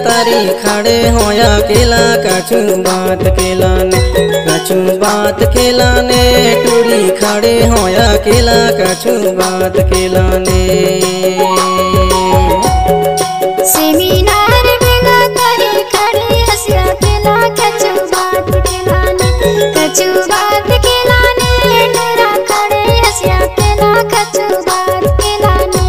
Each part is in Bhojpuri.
तारी खड़े होया केला कछु बात केलाने कछु बात केलाने टूरी खड़े होया केला कछु बात केलाने सेमिनार बेला तारी खड़े हंसिया केला कछु बात केलाने कछु बात केलाने टूरा खड़े हंसिया केला कछु बात केलाने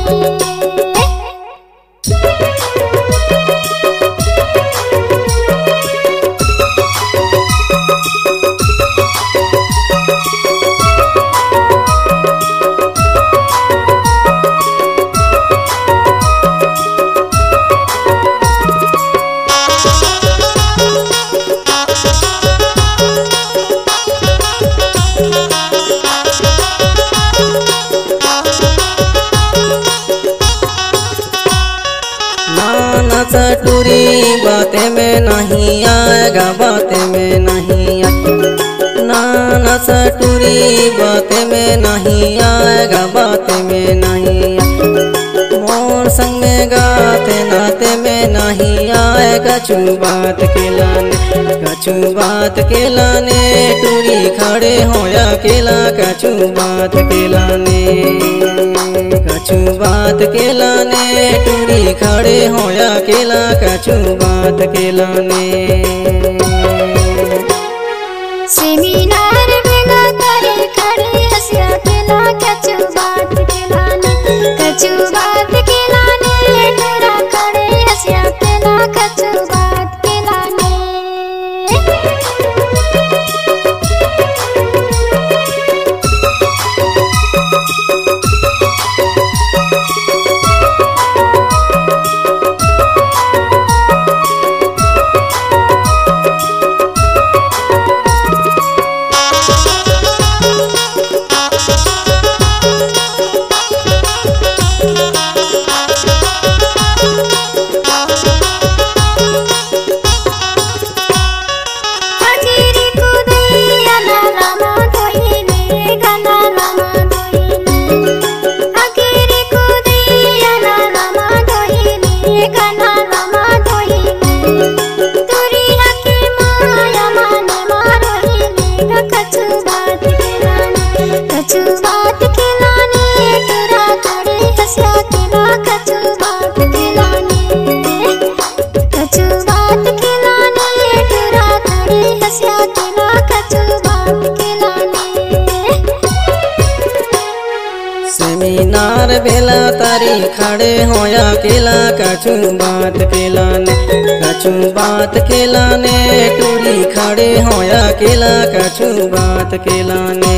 टूरी बातें में नहीं आएगा बातें में नहीं नाना सा टूरी बातें में नहीं आएगा बातें में नहीं मोर संग में गाते नाते में नहीं आएगा कछु बात के लाने टूरी खड़े होया केला कछु बात के लाने कछु बात के लाने टूरी खड़े होया केला कछु बात के लाने सेमिनार बेला तारी खड़े हंसिया केला कछु बात केलाने कछु बात केलाने टूरा खड़े हंसिया केला कछु बात केलाने सेमिनार बेला तारी खड़े होया केला कछु बात के लाने टूरी खड़े होया केला कछु बात के लाने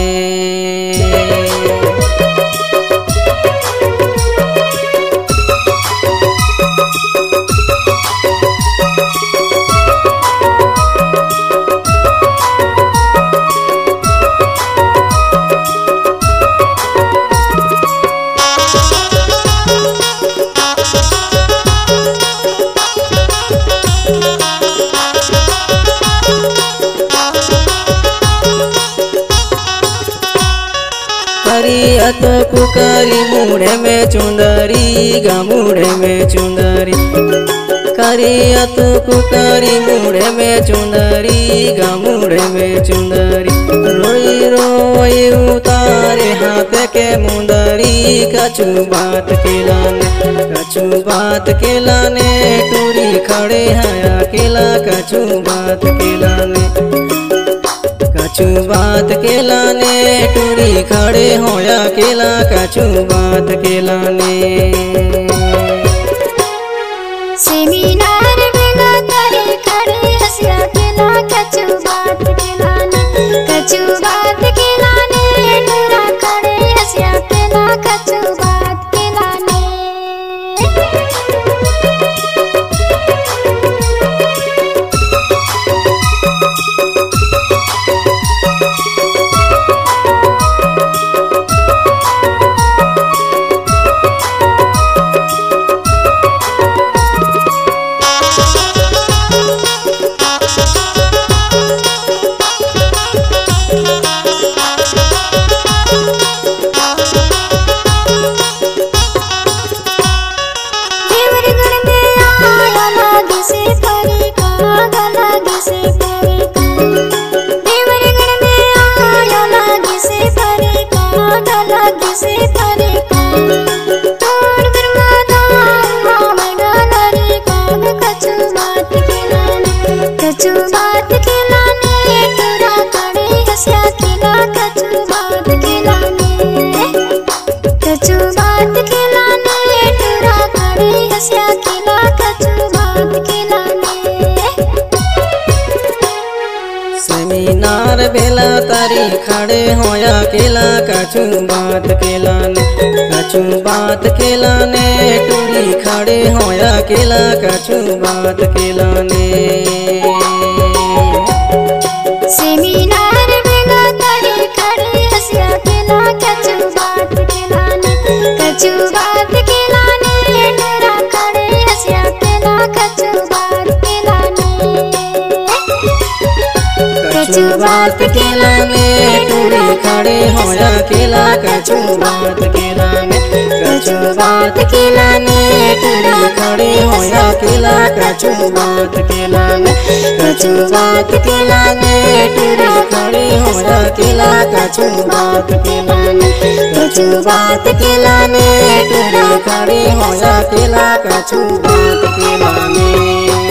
तो कुकरी मुड़े में चुंदरी गा मुड़े में चुंदरी करिया तो कुकरी मुड़े में चुंदरी गा मुड़े में चुंदरी रोई रोई उतारे हाथ के मुंदरी कछु बात के लाने टूरी खड़े हैं अकेला कछु बात के लाने कछु बात के लाने टूरी खड़े होया केला कछु बात के लाने सेमिनार बेला तारी खड़े हंसिया केला कछु बात केलाने कछु बात केलाने टूरा खड़े हंसिया केला कछु बात केलाने बेला तारी खड़े होया केला कछु बात केलाने कछु बात केलाने टूरी खड़े होया केला कछु बात केलाने सेमिनार बेला तारी खड़े हंसिया केला कछु बात केलाने कछु बात केलाने टूरा खड़े हंसिया केला कछु बात केलाने कछु बात केलाने टूरी खड़े होया केला कछु बात केलाने कछु बात केलाने टूरी खड़े होया केला कछु बात केलाने कछु बात केलाने टूरी खड़े होया केला कछु बात केलाने कछु बात केलाने टूरी खड़े होया केला कछु बात केलाने।